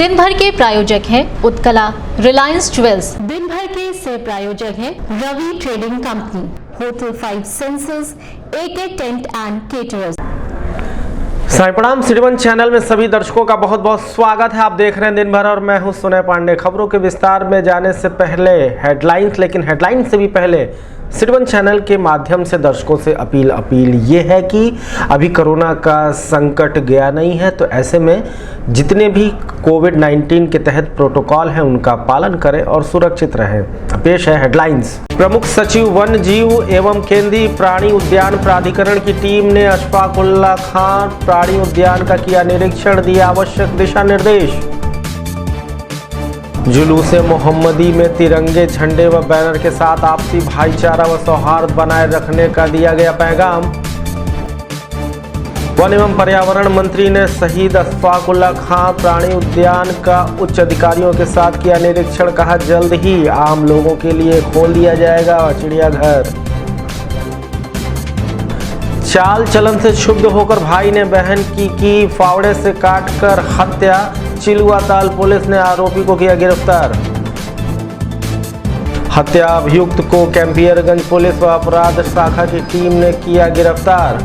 दिन भर के प्रायोजक हैं उत्कला, रिलायंस ज्वेल्स। दिन भर के सह प्रायोजक हैं Ravi trading company, hotel 5 senses, AK tent and caterers. Sai Pranam. City one channel में सभी दर्शकों का बहुत बहुत स्वागत है। आप देख रहे हैं दिन भर और मैं हूं सुनय पांडे। खबरों के विस्तार में जाने से पहले हेडलाइंस, लेकिन हेडलाइंस से भी पहले सिटी1 चैनल के माध्यम से दर्शकों से अपील ये है कि अभी कोरोना का संकट गया नहीं है, तो ऐसे में जितने भी कोविड-19 के तहत प्रोटोकॉल हैं उनका पालन करें और सुरक्षित रहें। पेश है हेडलाइंस। प्रमुख सचिव वन जीव एवं केंद्रीय प्राणी उद्यान प्राधिकरण की टीम ने अशफाक उल्लाह खां प्राणी उद्यान का किया निरीक्षण, दिया आवश्यक दिशा निर्देश। जुलूसे मोहम्मदी में तिरंगे झंडे व बैनर के साथ आपसी भाईचारा व सौहार्द बनाए रखने का दिया गया पैगाम। वन एवं पर्यावरण मंत्री ने शहीद अशफाक उल्लाह खां प्राणी उद्यान का उच्च अधिकारियों के साथ किया निरीक्षण, कहा जल्द ही आम लोगों के लिए खोल दिया जाएगा चिड़ियाघर। चाल चलन से क्षुब्ध होकर भाई ने बहन की फावड़े से काटकर हत्या, चिलुआताल पुलिस ने आरोपी को किया गिरफ्तार। हत्या अभियुक्त को कैंपियरगंज पुलिस व अपराध शाखा की टीम ने किया गिरफ्तार।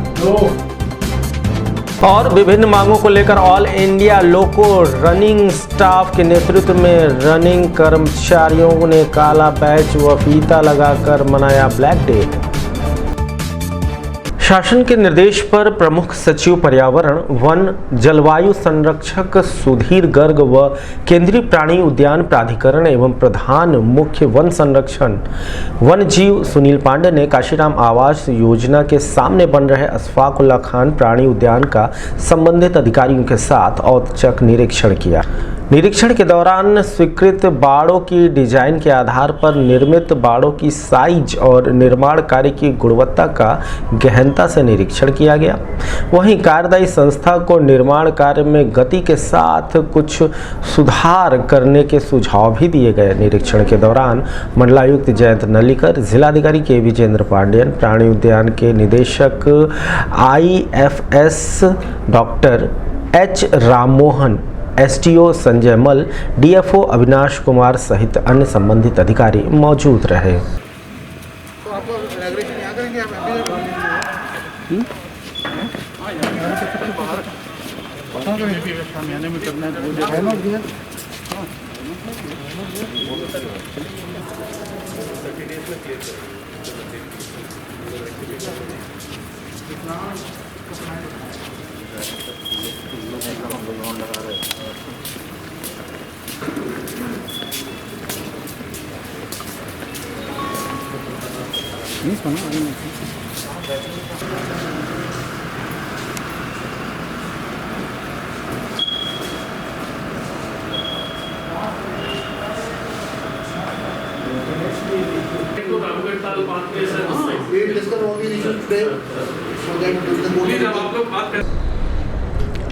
और विभिन्न मांगों को लेकर ऑल इंडिया लोको रनिंग स्टाफ के नेतृत्व में रनिंग कर्मचारियों ने काला बैच व फीता लगाकर मनाया ब्लैक डे। शासन के निर्देश पर प्रमुख सचिव पर्यावरण, वन, जलवायु संरक्षक सुधीर गर्ग व केंद्रीय प्राणी उद्यान प्राधिकरण एवं प्रधान मुख्य वन संरक्षण वन जीव सुनील पांडे ने काशीराम आवास योजना के सामने बन रहे अशफाक उल्लाह खां प्राणी उद्यान का संबंधित अधिकारियों के साथ औचक निरीक्षण किया। निरीक्षण के दौरान स्वीकृत बाड़ों की डिजाइन के आधार पर निर्मित बाड़ों की साइज और निर्माण कार्य की गुणवत्ता का गहनता से निरीक्षण किया गया। वहीं कार्यदायी संस्था को निर्माण कार्य में गति के साथ कुछ सुधार करने के सुझाव भी दिए गए। निरीक्षण के दौरान मंडलायुक्त जयंत नलिकर, जिलाधिकारी के विजेंद्र पांडेयन, प्राणी उद्यान के निदेशक IFS doctor H Rammohan, STO Sanjay मल, DFO अविनाश कुमार सहित अन्य संबंधित अधिकारी मौजूद रहे।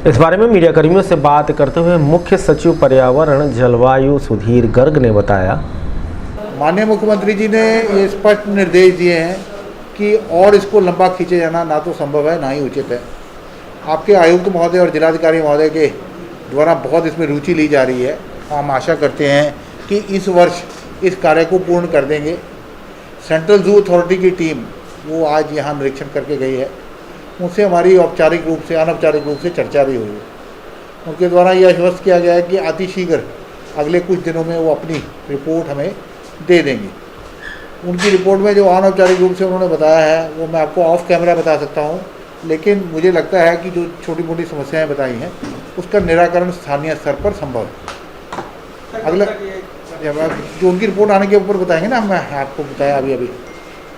इस बारे में मीडिया कर्मियों से बात करते हुए मुख्य सचिव पर्यावरण जलवायु सुधीर गर्ग ने बताया, माननीय मुख्यमंत्री जी ने ये स्पष्ट निर्देश दिए हैं कि और इसको लंबा खींचे जाना ना तो संभव है ना ही उचित है। आपके आयुक्त महोदय और जिलाधिकारी महोदय के द्वारा बहुत इसमें रुचि ली जा रही है। हम आशा करते हैं कि इस वर्ष इस कार्य को पूर्ण कर देंगे। सेंट्रल जू अथॉरिटी की टीम वो आज यहाँ निरीक्षण करके गई है। उनसे हमारी औपचारिक रूप से, अनौपचारिक रूप से चर्चा भी हुई है। उनके द्वारा यह आश्वस्त किया गया है कि अतिशीघ्र अगले कुछ दिनों में वो अपनी रिपोर्ट हमें दे देंगे। उनकी रिपोर्ट में जो अनौपचारिक रूप से उन्होंने बताया है वो मैं आपको ऑफ कैमरा बता सकता हूँ, लेकिन मुझे लगता है कि जो छोटी मोटी समस्याएं बताई हैं उसका निराकरण स्थानीय स्तर पर संभव है। अगला जो उनकी रिपोर्ट आने के ऊपर बताएंगे ना, मैं आपको बताया अभी।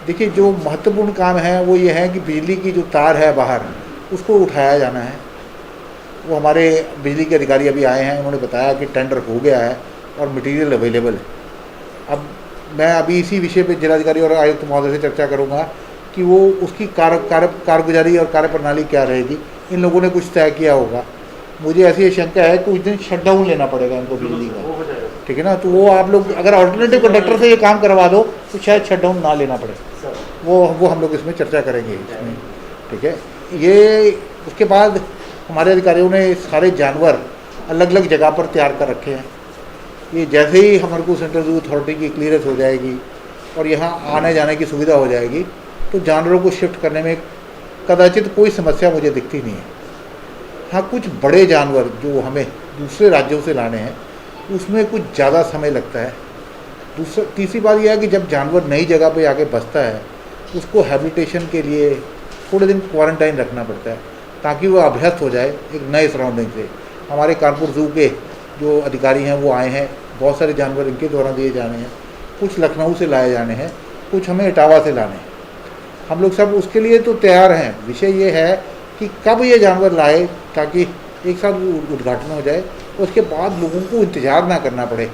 देखिए, जो महत्वपूर्ण काम है वो ये है कि बिजली की जो तार है बाहर उसको उठाया जाना है। वो हमारे बिजली के अधिकारी अभी आए हैं, उन्होंने बताया कि टेंडर हो गया है और मटेरियल अवेलेबल है। अब मैं अभी इसी विषय पे जिलाधिकारी और आयुक्त महोदय से चर्चा करूंगा कि वो उसकी कारगुजारी और कार्यप्रणाली क्या रहेगी। इन लोगों ने कुछ तय किया होगा। मुझे ऐसी शंका है कि उस दिन शटडाउन लेना पड़ेगा इनको बिजली का, ठीक है ना। तो वो आप लोग अगर ऑल्टरनेटिव कंडक्टर से ये काम करवा दो तो शायद शटडाउन ना लेना पड़े। वो हम लोग इसमें चर्चा करेंगे इसमें, ठीक है। ये उसके बाद हमारे अधिकारियों ने सारे जानवर अलग अलग जगह पर तैयार कर रखे हैं। ये जैसे ही हमारे को सेंट्रल जू अथॉरिटी की क्लियरेंस हो जाएगी और यहाँ आने जाने की सुविधा हो जाएगी तो जानवरों को शिफ्ट करने में कदाचित कोई समस्या मुझे दिखती नहीं है। हाँ, कुछ बड़े जानवर जो हमें दूसरे राज्यों से लाने हैं उसमें कुछ ज़्यादा समय लगता है। तीसरी बात यह है कि जब जानवर नई जगह पे आके बसता है उसको हैबिटेशन के लिए थोड़े दिन क्वारंटाइन रखना पड़ता है ताकि वह अभ्यस्त हो जाए एक नए सराउंडिंग से। हमारे कानपुर जू के जो अधिकारी हैं वो आए हैं, बहुत सारे जानवर इनके द्वारा दिए जाने हैं, कुछ लखनऊ से लाए जाने हैं, कुछ हमें इटावा से लाने हैं। हम लोग सब उसके लिए तो तैयार हैं। विषय ये है कि कब ये जानवर लाए ताकि एक साथ उद्घाटन हो जाए, उसके बाद लोगों को इंतज़ार ना करना पड़े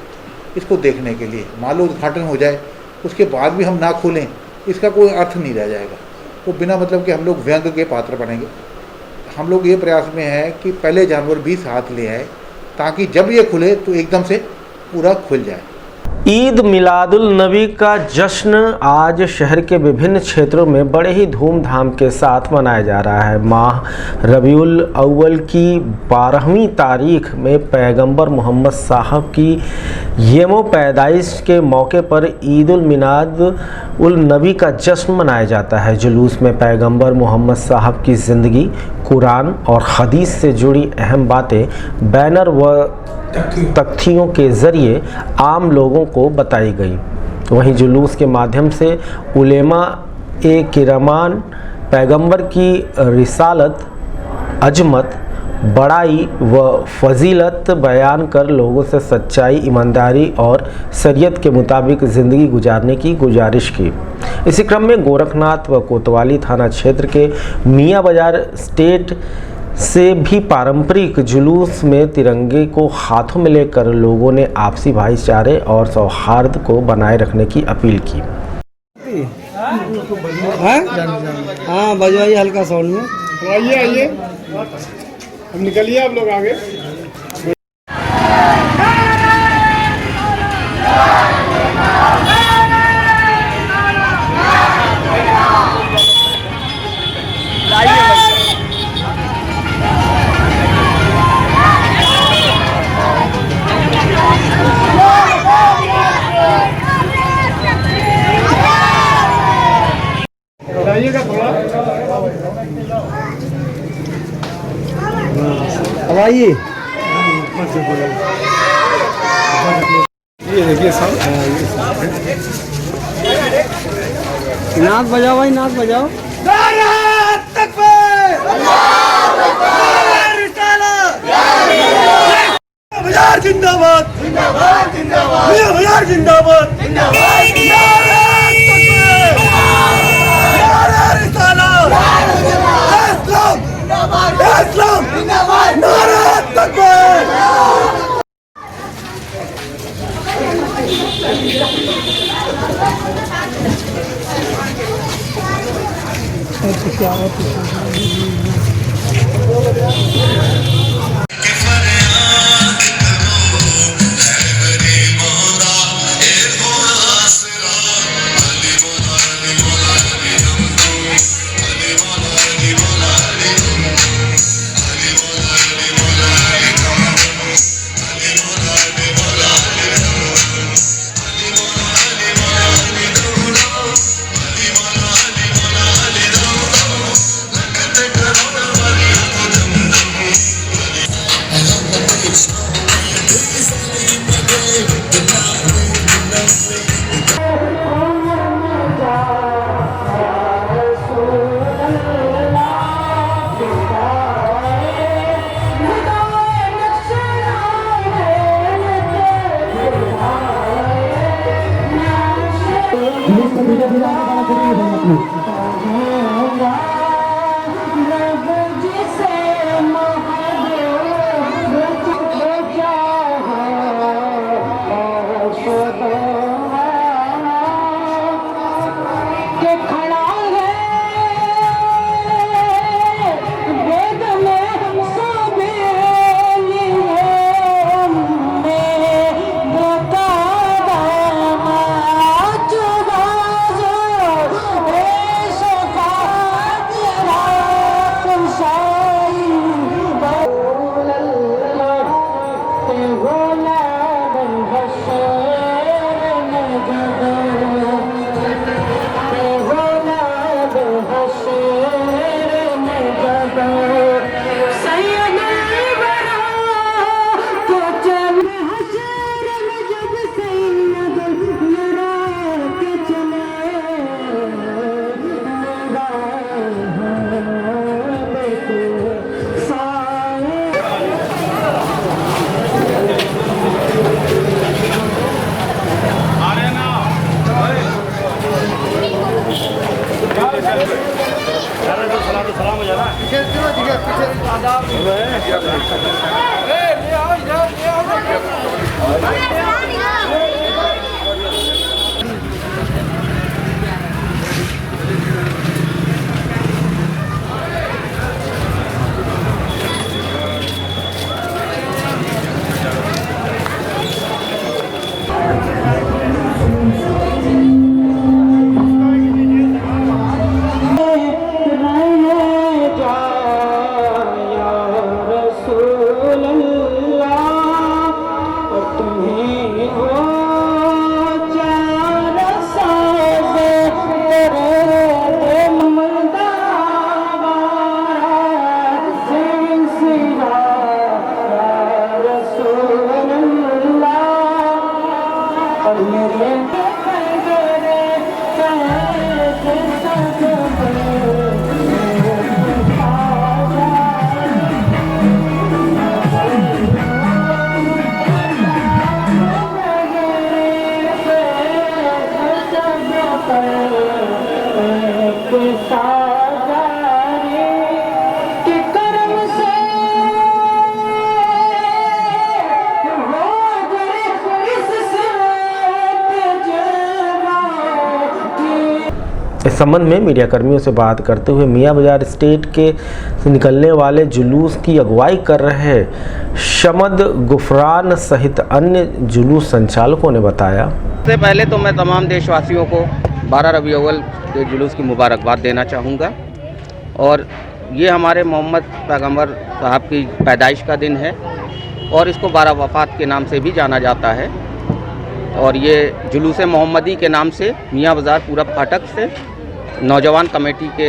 इसको देखने के लिए। मान लो उद्घाटन हो जाए उसके बाद भी हम ना खोलें, इसका कोई अर्थ नहीं रह जाएगा। तो बिना मतलब कि हम लोग व्यंग के पात्र बनेंगे। हम लोग ये प्रयास में है कि पहले जानवर भी साथ ले आए ताकि जब ये खुले तो एकदम से पूरा खुल जाए। ईद मिलादुल नबी का जश्न आज शहर के विभिन्न क्षेत्रों में बड़े ही धूमधाम के साथ मनाया जा रहा है। माह रबीउल अव्वल की 12वीं तारीख में पैगंबर मोहम्मद साहब की येमो पैदाइश के मौके पर ईदुल मिलाद उल नबी का जश्न मनाया जाता है। जुलूस में पैगंबर मोहम्मद साहब की ज़िंदगी, कुरान और हदीस से जुड़ी अहम बातें बैनर व तख्तियों के ज़रिए आम लोगों को बताई गई। वहीं जुलूस के माध्यम से उलेमा ए किरामान पैगंबर की रिसालत, अजमत, बड़ाई व फजीलत बयान कर लोगों से सच्चाई, ईमानदारी और शरीयत के मुताबिक ज़िंदगी गुजारने की गुजारिश की। इसी क्रम में गोरखनाथ व कोतवाली थाना क्षेत्र के मियाँ बाजार स्टेट से भी पारंपरिक जुलूस में तिरंगे को हाथों में लेकर लोगों ने आपसी भाईचारे और सौहार्द को बनाए रखने की अपील की। हाँ, बजवाइए हल्का साउंड में। आइए आइए, हम निकलिए, आप लोग आगे। अब आइए। ये देखिए सब नाच बजाओ भाई, नाच बजाओ। जिंदाबाद जिंदाबाद जिंदाबाद जिंदाबाद इस संबंध में मीडिया कर्मियों से बात करते हुए मियां बाजार स्टेट के से निकलने वाले जुलूस की अगुवाई कर रहे शमद गुफरान सहित अन्य जुलूस संचालकों ने बताया। सबसे पहले तो मैं तमाम देशवासियों को 12 रबी अव्वल के जुलूस की मुबारकबाद देना चाहूँगा। और ये हमारे मोहम्मद पैगंबर साहब की पैदाइश का दिन है और इसको 12 वफ़ात के नाम से भी जाना जाता है। और ये जुलूस मोहम्मदी के नाम से मियां बाजार पूरब फाटक से नौजवान कमेटी के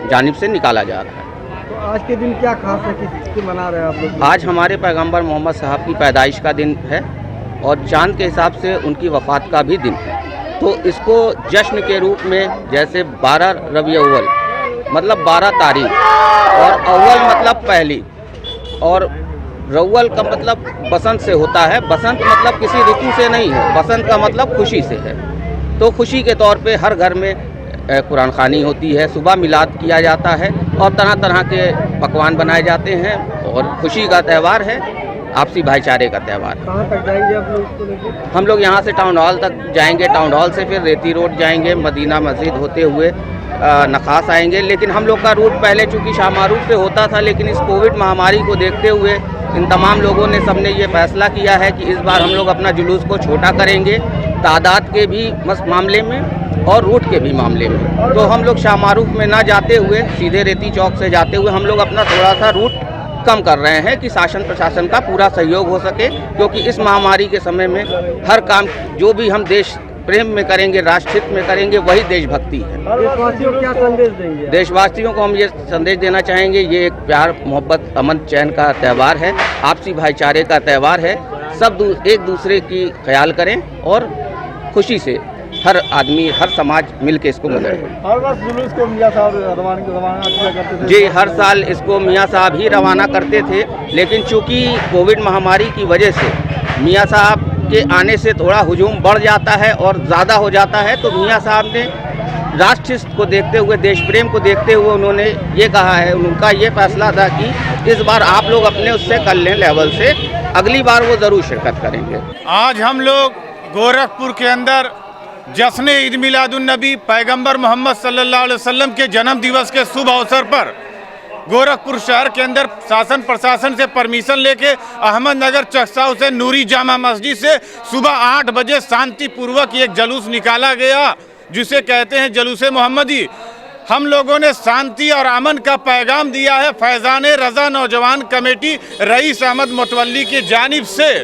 जानिब से निकाला जा रहा है। तो आज के दिन क्या खास है, किसकी मना रहे हैं आप लोग? आज हमारे पैगंबर मोहम्मद साहब की पैदाइश का दिन है और चाँद के हिसाब से उनकी वफ़ात का भी दिन है। तो इसको जश्न के रूप में, जैसे 12 रबी अव्वल मतलब 12 तारीख, और अव्वल मतलब पहली, और रव्वल का मतलब बसंत से होता है। बसंत मतलब किसी ऋतु से नहीं है, बसंत का मतलब खुशी से है। तो खुशी के तौर पे हर घर में कुरान खानी होती है, सुबह मिलाद किया जाता है और तरह तरह के पकवान बनाए जाते हैं और खुशी का त्यौहार है, आपसी भाईचारे का त्यौहार है। कहाँ तक जाएंगे आप लोग इसको लेके? हम लोग यहाँ से टाउन हॉल तक जाएंगे, टाउन हॉल से फिर रेती रोड जाएंगे, मदीना मस्जिद होते हुए नखास आएंगे। लेकिन हम लोग का रूट पहले चूँकि शाहमारूफ से होता था, लेकिन इस कोविड महामारी को देखते हुए इन तमाम लोगों ने सबने ये फैसला किया है कि इस बार हम लोग अपना जुलूस को छोटा करेंगे, तादाद के भी मामले में और रूट के भी मामले में। तो हम लोग शाहमारूफ में ना जाते हुए सीधे रेती चौक से जाते हुए हम लोग अपना थोड़ा सा रूट कम कर रहे हैं कि शासन प्रशासन का पूरा सहयोग हो सके, क्योंकि इस महामारी के समय में हर काम जो भी हम देश प्रेम में करेंगे, राष्ट्रहित में करेंगे, वही देशभक्ति है। देशवासियों को क्या संदेश देंगे? देशवासियों को हम ये संदेश देना चाहेंगे, ये एक प्यार मोहब्बत अमन चैन का त्यौहार है, आपसी भाईचारे का त्यौहार है। सब एक दूसरे की ख्याल करें और खुशी से हर आदमी, हर समाज मिल के इसको मनाए। हर वर्ष जुलूस को मियां साहब रवाना किया करते थे। जी, हर साल इसको मियां साहब ही रवाना करते थे, लेकिन चूँकि कोविड महामारी की वजह से मियां साहब के आने से थोड़ा हुजूम बढ़ जाता है और ज़्यादा हो जाता है। तो मियां साहब ने राष्ट्रहित को देखते हुए, देश प्रेम को देखते हुए उन्होंने ये कहा है, उनका ये फैसला था कि इस बार आप लोग अपने उससे कर लें लेवल से, अगली बार वो ज़रूर शिरकत करेंगे। आज हम लोग गोरखपुर के अंदर जश्न ईद मिलादुन्नबी पैगंबर मोहम्मद सल्लल्लाहु अलैहि वसल्लम के जन्म दिवस के शुभ अवसर पर गोरखपुर शहर के अंदर शासन प्रशासन से परमिशन लेके अहमदनगर चकसाव से नूरी जामा मस्जिद से सुबह 8 बजे शांतिपूर्वक एक जुलूस निकाला गया, जिसे कहते हैं जुलूस मोहम्मदी। हम लोगों ने शांति और अमन का पैगाम दिया है। फैज़ान रज़ा नौजवान कमेटी रईस अहमद मुतवल्ली की जानिब से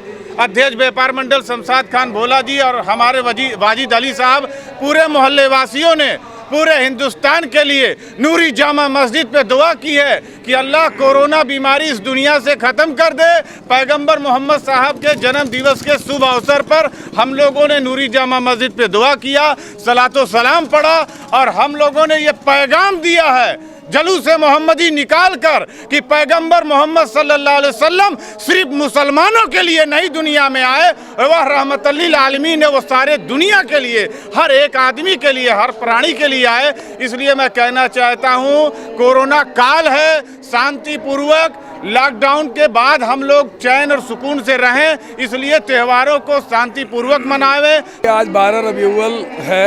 अध्यक्ष व्यापार मंडल शमशाद खान भोला जी और हमारे वाजिद अली साहब, पूरे मोहल्ले वासियों ने पूरे हिंदुस्तान के लिए नूरी जामा मस्जिद पे दुआ की है कि अल्लाह कोरोना बीमारी इस दुनिया से ख़त्म कर दे। पैगंबर मोहम्मद साहब के जन्म दिवस के शुभ अवसर पर हम लोगों ने नूरी जामा मस्जिद पे दुआ किया, सलातो सलाम पढ़ा और हम लोगों ने ये पैगाम दिया है, जलूस मोहम्मदी निकाल कर कि पैगंबर मोहम्मद सल्लल्लाहु अलैहि वसल्लम सिर्फ मुसलमानों के लिए नहीं दुनिया में आए, वह रहमतुल लिल आलमीन है, वो सारे दुनिया के लिए, हर एक आदमी के लिए, हर प्राणी के लिए आए। इसलिए मैं कहना चाहता हूँ, कोरोना काल है, शांतिपूर्वक लॉकडाउन के बाद हम लोग चैन और सुकून से रहें, इसलिए त्योहारों को शांतिपूर्वक मनावें। आज 12 रबीउल है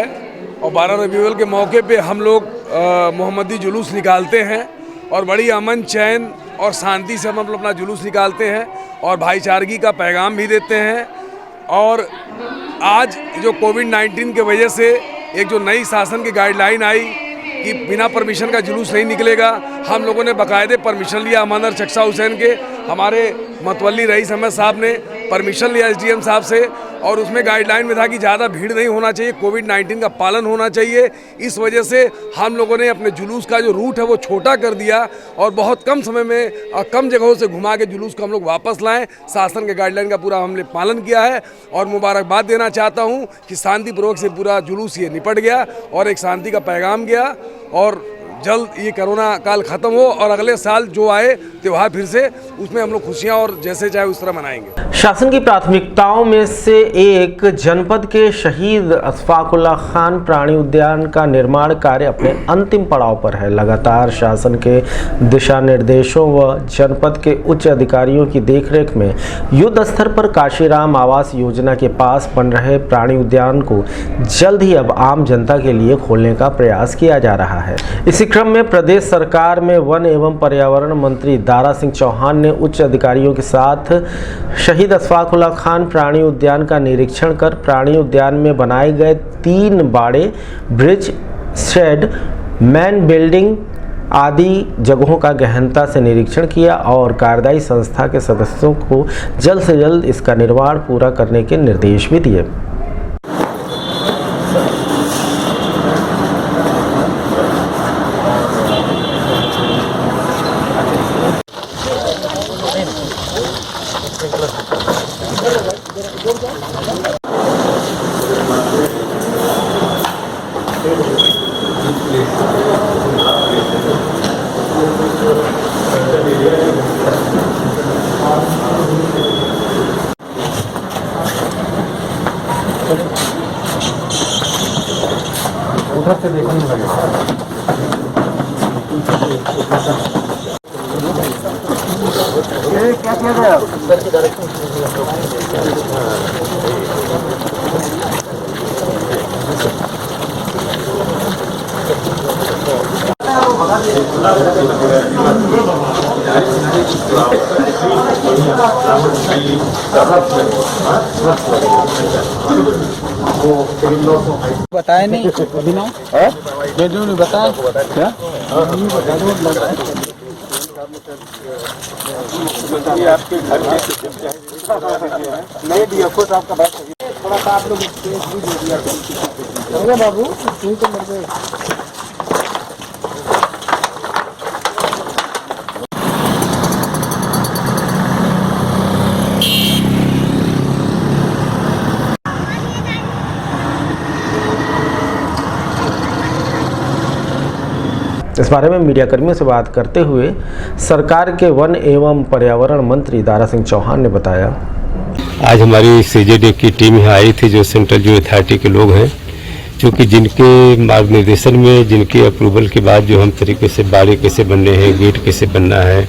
और 12 रबीउल के मौके पे हम लोग मोहम्मदी जुलूस निकालते हैं और बड़ी अमन चैन और शांति से हम लोग अपना जुलूस निकालते हैं और भाईचारगी का पैगाम भी देते हैं। और आज जो कोविड-19 की वजह से एक जो नई शासन की गाइडलाइन आई कि बिना परमिशन का जुलूस नहीं निकलेगा, हम लोगों ने बाकायदे परमिशन लिया। अमानर चक्सा हुसैन के हमारे मतवल्ली रईस अहमद साहब ने परमिशन लिया एसडीएम साहब से और उसमें गाइडलाइन में था कि ज़्यादा भीड़ नहीं होना चाहिए, कोविड-19 का पालन होना चाहिए। इस वजह से हम लोगों ने अपने जुलूस का जो रूट है वो छोटा कर दिया और बहुत कम समय में कम जगहों से घुमा के जुलूस को हम लोग वापस लाएं। शासन के गाइडलाइन का पूरा हमने पालन किया है और मुबारकबाद देना चाहता हूं कि शांतिपूर्वक से पूरा जुलूस ये निपट गया और एक शांति का पैगाम गया और जल्द ये कोरोना काल ख़त्म हो और अगले साल जो आए त्यौहार फिर से उसमें हम लोग खुशियाँ और जैसे चाहे उस तरह मनाएंगे। शासन की प्राथमिकताओं में से एक जनपद के शहीद अशफाकुल्लाह खान प्राणी उद्यान का निर्माण कार्य अपने अंतिम पड़ाव पर है। लगातार शासन के दिशा निर्देशों व जनपद के उच्च अधिकारियों की देखरेख में युद्ध स्तर पर काशीराम आवास योजना के पास बन रहे प्राणी उद्यान को जल्द ही अब आम जनता के लिए खोलने का प्रयास किया जा रहा है। इसी क्रम में प्रदेश सरकार में वन एवं पर्यावरण मंत्री दारा सिंह चौहान ने उच्च अधिकारियों के साथ शहीद अशफाकुल्लाह खान प्राणी उद्यान का निरीक्षण कर प्राणी उद्यान में बनाए गए 3 बाड़े, ब्रिज, शेड, मैन बिल्डिंग आदि जगहों का गहनता से निरीक्षण किया और कार्यदायी संस्था के सदस्यों को जल्द से जल्द इसका निर्माण पूरा करने के निर्देश भी दिए। उधर से देखने लगेगा। क्या किया गया? बताया नहीं अभिनव, नहीं बताया क्या? आपके घर नहीं दिया खुद आपका बात थोड़ा सा आप लोग बाबू ठीक है। इस बारे में मीडिया कर्मियों से बात करते हुए सरकार के वन एवं पर्यावरण मंत्री दारा सिंह चौहान ने बताया, आज हमारी सीजेडी की टीम यहाँ आई थी जो सेंट्रल जो अथॉरिटी के लोग हैं, क्योंकि जिनके मार्गनिर्देशन में, जिनके अप्रूवल के बाद जो हम तरीके से बाड़े कैसे बनने हैं, गेट कैसे बनना है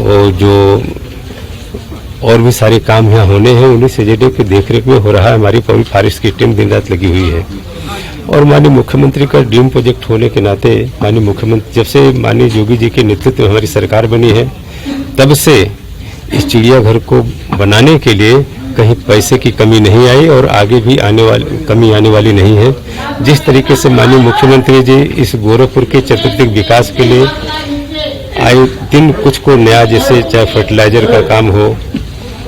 और जो और भी सारे काम यहाँ होने हैं, उन्हीं सीजेडी की देखरेख में हो रहा है। हमारी पूरी फॉरेस्ट की टीम दिन रात लगी हुई है और माननीय मुख्यमंत्री का ड्रीम प्रोजेक्ट होने के नाते माननीय मुख्यमंत्री जब से माननीय योगी जी के नेतृत्व में हमारी सरकार बनी है तब से इस चिड़ियाघर को बनाने के लिए कहीं पैसे की कमी नहीं आई और आगे भी कमी आने वाली नहीं है। जिस तरीके से माननीय मुख्यमंत्री जी इस गोरखपुर के चतुर्दिक विकास के लिए आए दिन कुछ को नया, जैसे चाहे फर्टिलाइजर का काम हो,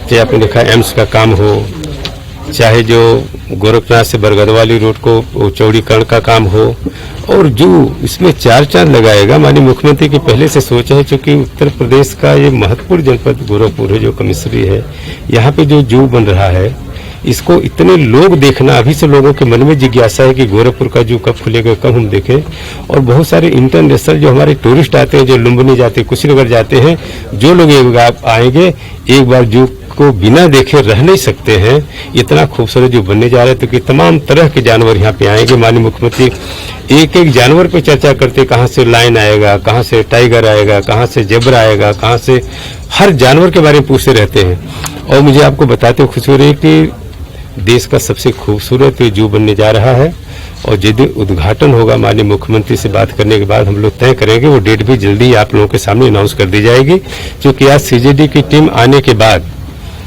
चाहे आपने देखा एम्स का काम हो, चाहे जो गोरखनाथ से बरगदवाली रोड को चौड़ीकरण का काम हो और जो इसमें 4 चांद लगाएगा, माननीय मुख्यमंत्री की पहले से सोच है। चूंकि उत्तर प्रदेश का ये महत्वपूर्ण जनपद गोरखपुर है, जो कमिश्नरी है, यहाँ पे जो जू बन रहा है इसको इतने लोग देखना, अभी से लोगों के मन में जिज्ञासा है कि गोरखपुर का जू कब खुलेगा, कब हम देखें। और बहुत सारे इंटरनेशनल जो हमारे टूरिस्ट आते हैं, जो लुम्बिनी जाते हैं, कुशीनगर जाते हैं, जो लोग एक बार आएंगे, एक बार जू को बिना देखे रह नहीं सकते हैं। इतना खूबसूरत जो बनने जा रहे हैं, तो कि तमाम तरह के जानवर यहाँ पे आएंगे। माननीय मुख्यमंत्री एक एक जानवर पे चर्चा करते, कहाँ से लायन आएगा, कहाँ से टाइगर आएगा, कहाँ से जेब्रा आएगा, कहाँ से, हर जानवर के बारे में पूछते रहते हैं। और मुझे आपको बताते हुए खुशी हो रही है कि देश का सबसे खूबसूरत जू बनने जा रहा है। और जिस दिन उद्घाटन होगा, माननीय मुख्यमंत्री से बात करने के बाद हम लोग तय करेंगे, वो डेट भी जल्दी आप लोगों के सामने अनाउंस कर दी जाएगी। क्योंकि आज CJD की टीम आने के बाद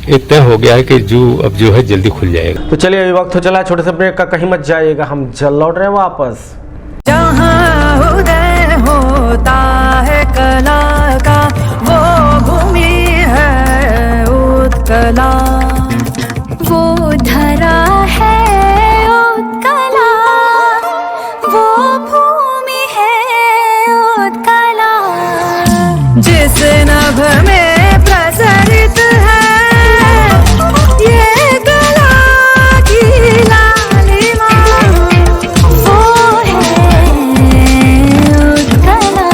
ये तय हो गया है कि जू अब जो है जल्दी खुल जाएगा। तो चलिए अभी वक्त हो चला छोटे से ब्रेक का, कहीं मत जाइएगा, हम जल लौट रहे हैं वापस। जहाँ उदय होता है कला का, वो भूमि है उत्कला, वो धरा है उत्कला, वो भूमि है उत्कला, जिस नभ में प्रसरित है ये कला की लालिमा, वो है उत्कला।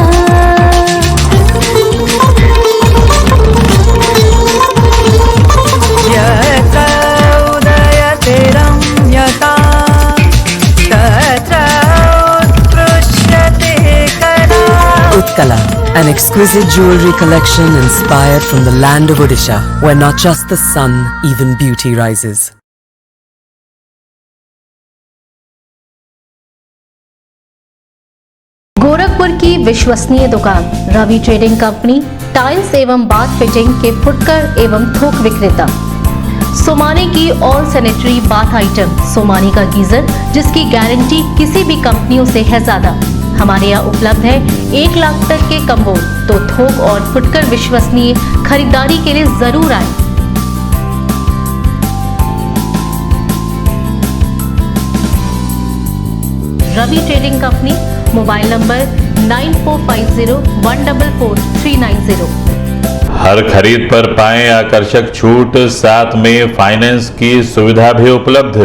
यत्र उदयते रम्यता तत्र उत्कृष्यते कला। Utkala, an exquisite jewelry collection inspired from the land of Odisha, where not just the sun, even beauty rises. Gorakhpur की विश्वसनीय दुकान रवि ट्रेडिंग कंपनी, टाइल्स एवं बाथ फिटिंग के फुटकर एवं थोक विक्रेता। सोमानी की all sanitary bath item, Somani का गीजर जिसकी गारंटी किसी भी कंपनियों से है ज्यादा, हमारे यहाँ उपलब्ध है 1 लाख तक के कम्बोर्ड। तो थोक और फुटकर विश्वसनीय खरीदारी के लिए जरूर आए। Ravi trading company, mobile number 9450144390। हर खरीद पर पाएं आकर्षक छूट, साथ में फाइनेंस की सुविधा भी उपलब्ध।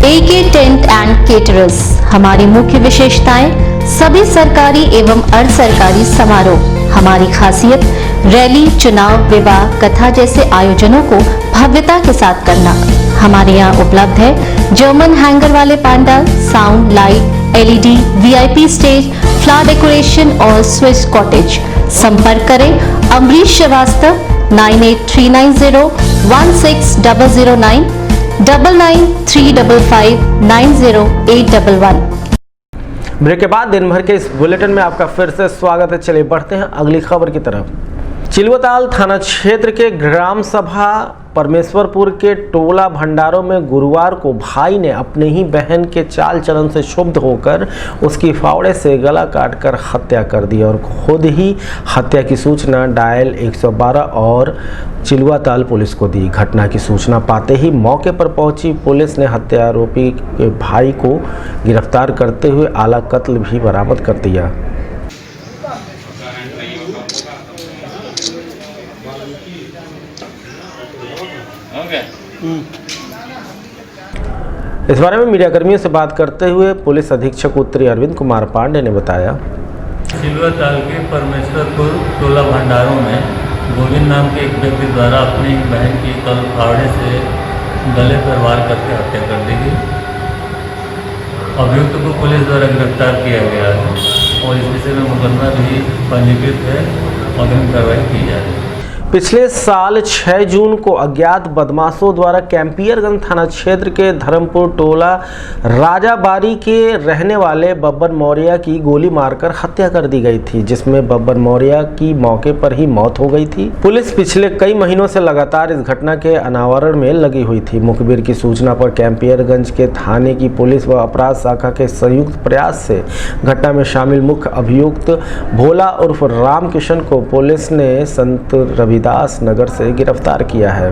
AK टेंट एंड केटरर्स, हमारी मुख्य विशेषताएं सभी सरकारी एवं अर्ध सरकारी समारोह। हमारी खासियत रैली, चुनाव, विवाह, कथा जैसे आयोजनों को भव्यता के साथ करना। हमारे यहाँ उपलब्ध है जर्मन हैंगर वाले pandal, sound, light, LED, VIP stage, flower decoration और स्विस कॉटेज। संपर्क करें अमरीश श्रीवास्तव 9839016009 9935590811। ब्रेक के बाद दिन भर के इस बुलेटिन में आपका फिर से स्वागत है। चलिए बढ़ते हैं अगली खबर की तरफ। चिलवताल थाना क्षेत्र के ग्राम सभा परमेश्वरपुर के टोला भंडारों में गुरुवार को भाई ने अपनी ही बहन के चाल चलन से क्षुब्ध होकर उसकी फावड़े से गला काटकर हत्या कर दी और खुद ही हत्या की सूचना डायल 112 और चिलवताल पुलिस को दी। घटना की सूचना पाते ही मौके पर पहुंची पुलिस ने हत्या आरोपी के भाई को गिरफ्तार करते हुए आला कत्ल भी बरामद कर दिया। इस बारे में मीडियाकर्मियों से बात करते हुए पुलिस अधीक्षक उत्तरी अरविंद कुमार पांडे ने बताया, चिलवताल के परमेश्वरपुर टोला भंडारों में गोविंद नाम के एक व्यक्ति द्वारा अपनी बहन की कल फावड़े से गले पर वार करके हत्या कर दी गई। अभियुक्त को पुलिस द्वारा गिरफ्तार किया गया है और इस विषय में मुकदमा भी पंजीकृत है और अग्रिम कार्रवाई की जा रही है। पिछले साल 6 जून को अज्ञात बदमाशों द्वारा कैंपियरगंज थाना क्षेत्र के धर्मपुर टोला राजाबारी के रहने वाले बब्बर मौर्य की गोली मारकर हत्या कर दी गई थी, जिसमें बब्बर मौर्य की मौके पर ही मौत हो गई थी। पुलिस पिछले कई महीनों से लगातार इस घटना के अनावरण में लगी हुई थी। मुखबिर की सूचना पर कैंपियरगंज के थाने की पुलिस व अपराध शाखा के संयुक्त प्रयास से घटना में शामिल मुख्य अभियुक्त भोला उर्फ रामकिशन को पुलिस ने संत रविदास नगर से गिरफ्तार किया है।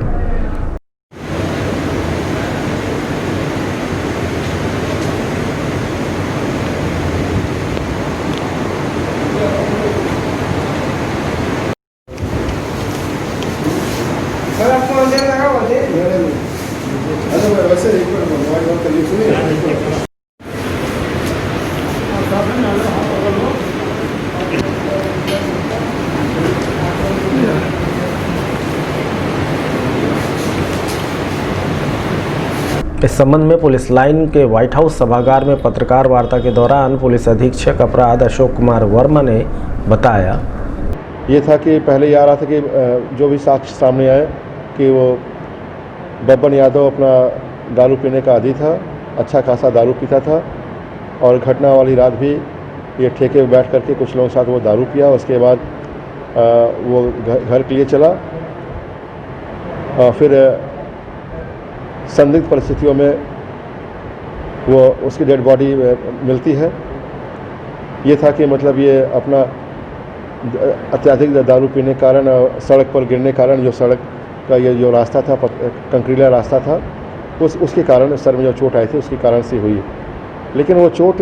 इस संबंध में पुलिस लाइन के व्हाइट हाउस सभागार में पत्रकार वार्ता के दौरान पुलिस अधीक्षक अपराध अशोक कुमार वर्मा ने बताया, ये था कि पहले ये आ रहा था कि जो भी साक्ष्य सामने आए कि वो बब्बन यादव अपना दारू पीने का आदी था, अच्छा खासा दारू पीता था और घटना वाली रात भी ये ठेके में बैठ करके कुछ लोगों के साथ वो दारू पिया। उसके बाद वो घर के लिए चला, फिर संदिग्ध परिस्थितियों में वो उसकी डेड बॉडी मिलती है। ये था कि मतलब ये अपना अत्यधिक दारू पीने के कारण सड़क पर गिरने के कारण जो सड़क का ये जो रास्ता था कंक्रीला रास्ता था उसके कारण सर में जो चोट आई थी उसके कारण से हुई। लेकिन वो चोट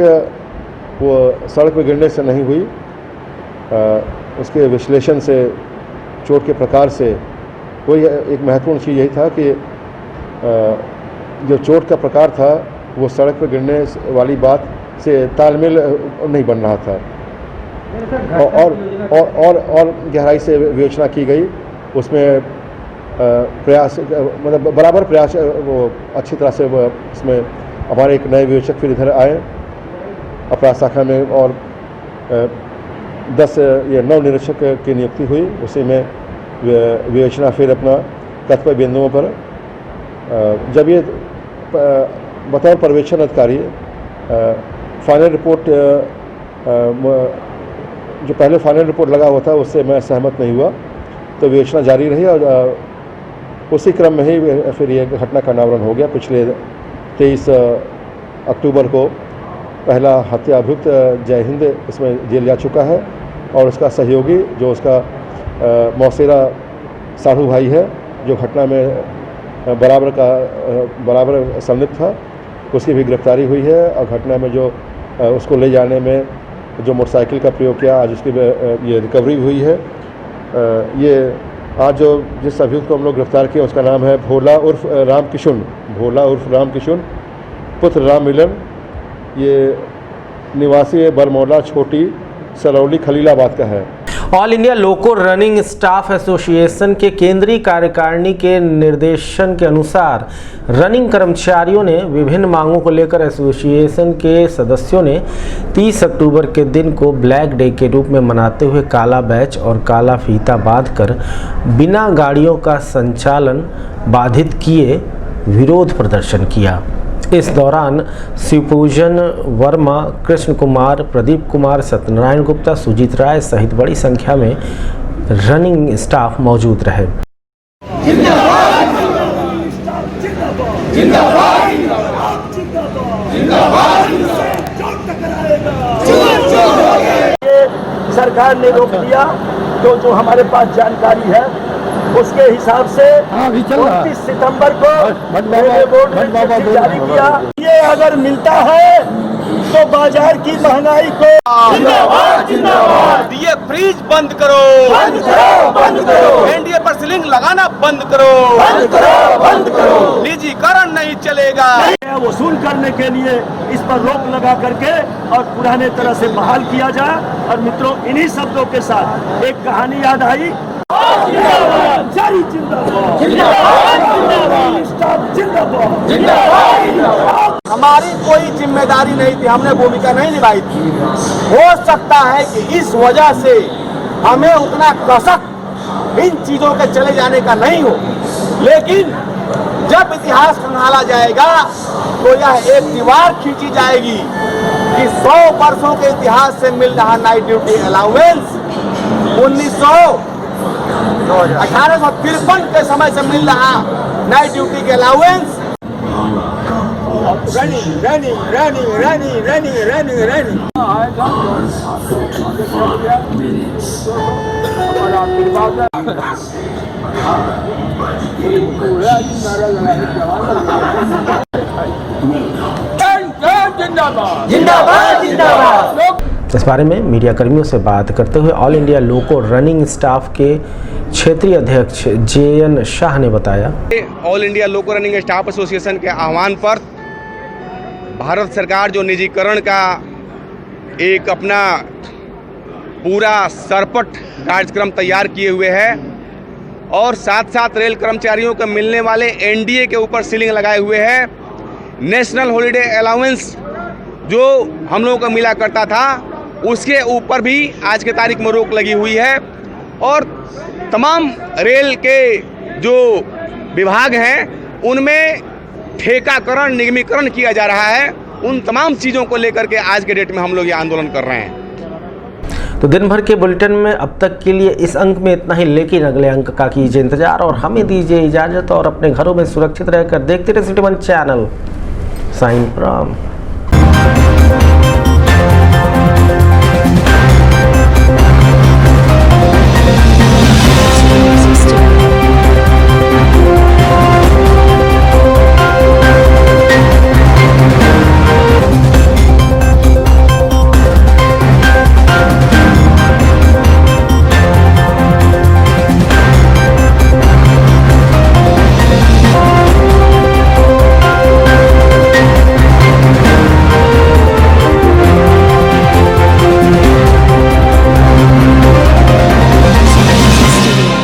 वो सड़क पर गिरने से नहीं हुई, उसके विश्लेषण से चोट के प्रकार से वही एक महत्वपूर्ण चीज़ यही था कि जो चोट का प्रकार था वो सड़क पर गिरने वाली बात से तालमेल नहीं बन रहा था और गहराई से विवेचना की गई। उसमें प्रयास मतलब बराबर प्रयास वो अच्छी तरह से इसमें हमारे एक नए विवेचक फिर इधर आए अपराध शाखा में और 10 ये 9 निरीक्षक की नियुक्ति हुई। उसी में विवेचना फिर अपना तत्पर बिंदुओं पर जब ये बतौर पर्यवेक्षण अधिकारी फाइनल रिपोर्ट जो पहले फाइनल रिपोर्ट लगा हुआ था उससे मैं सहमत नहीं हुआ, तो विवेचना जारी रही और उसी क्रम में ही फिर ये घटना का अनावरण हो गया। पिछले 23 अक्टूबर को पहला हत्या अभियुक्त जय हिंद इसमें जेल जा चुका है और उसका सहयोगी जो उसका मौसेरा साढ़ू भाई है जो घटना में बराबर संलिप्त था, उसकी भी गिरफ्तारी हुई है। और घटना में जो उसको ले जाने में जो मोटरसाइकिल का प्रयोग किया आज उसकी ये रिकवरी हुई है। ये आज जो जिस अभियुक्त को हम लोग गिरफ्तार किए उसका नाम है भोला उर्फ रामकिशन पुत्र राम मिलन। ये निवासी बरमौला छोटी सरौली खलीलाबाद का है। ऑल इंडिया लोको रनिंग स्टाफ एसोसिएशन के केंद्रीय कार्यकारिणी के निर्देशन के अनुसार रनिंग कर्मचारियों ने विभिन्न मांगों को लेकर एसोसिएशन के सदस्यों ने 30 अक्टूबर के दिन को ब्लैक डे के रूप में मनाते हुए काला बैच और काला फीता बांधकर बिना गाड़ियों का संचालन बाधित किए विरोध प्रदर्शन किया। इस दौरान शिवपूजन वर्मा, कृष्ण कुमार, प्रदीप कुमार, सत्यनारायण गुप्ता, सुजीत राय सहित बड़ी संख्या में रनिंग स्टाफ मौजूद रहे। सरकार ने रोक दिया तो जो हमारे पास जानकारी है उसके हिसाब से 29 सितंबर को रेलवे बोर्ड ने जारी किया। ये अगर मिलता है तो बाजार की महंगाई को जिंदाबाद जिंदाबाद, ये फ्रीज बंद करो, बंद करो, बंद करो, एनडीए पर सीलिंग लगाना बंद करो, बंद करो, बंद करो, निजीकरण नहीं चलेगा। वसूल करने के लिए इस पर रोक लगा करके और पुराने तरह से बहाल किया जाए। और मित्रों, इन्हीं शब्दों के साथ एक कहानी याद आई। हमारी कोई जिम्मेदारी नहीं थी, हमने भूमिका नहीं निभाई थी। हो सकता है कि इस वजह से हमें उतना कसक इन चीजों के चले जाने का नहीं हो, लेकिन जब इतिहास खंगाला जाएगा तो यह एक दीवार खींची जाएगी कि 100 वर्षों के इतिहास से मिल रहा नाइट ड्यूटी अलाउंस 1853 के समय से मिल रहा नाइट ड्यूटी के अलाउंस जिंदाबाद जिंदाबाद। इस बारे में मीडिया कर्मियों से बात करते हुए ऑल इंडिया लोको रनिंग स्टाफ के क्षेत्रीय अध्यक्ष JN शाह ने बताया, ऑल इंडिया लोको रनिंग स्टाफ एसोसिएशन के आह्वान पर भारत सरकार जो निजीकरण का एक अपना पूरा सरपट कार्यक्रम तैयार किए हुए है और साथ साथ रेल कर्मचारियों को मिलने वाले NDA के ऊपर सीलिंग लगाए हुए है, नेशनल हॉलिडे अलाउंस जो हम लोगों को मिला करता था उसके ऊपर भी आज के तारीख में रोक लगी हुई है और तमाम रेल के जो विभाग हैं उनमें ठेकाकरण निगमीकरण किया जा रहा है। उन तमाम चीज़ों को लेकर के आज के डेट में हम लोग ये आंदोलन कर रहे हैं। तो दिन भर के बुलेटिन में अब तक के लिए इस अंक में इतना ही, लेकिन अगले अंक का कीजिए इंतजार और हमें दीजिए इजाजत और अपने घरों में सुरक्षित रहकर देखते रहे सिटी 1 चैनल। Sign prom.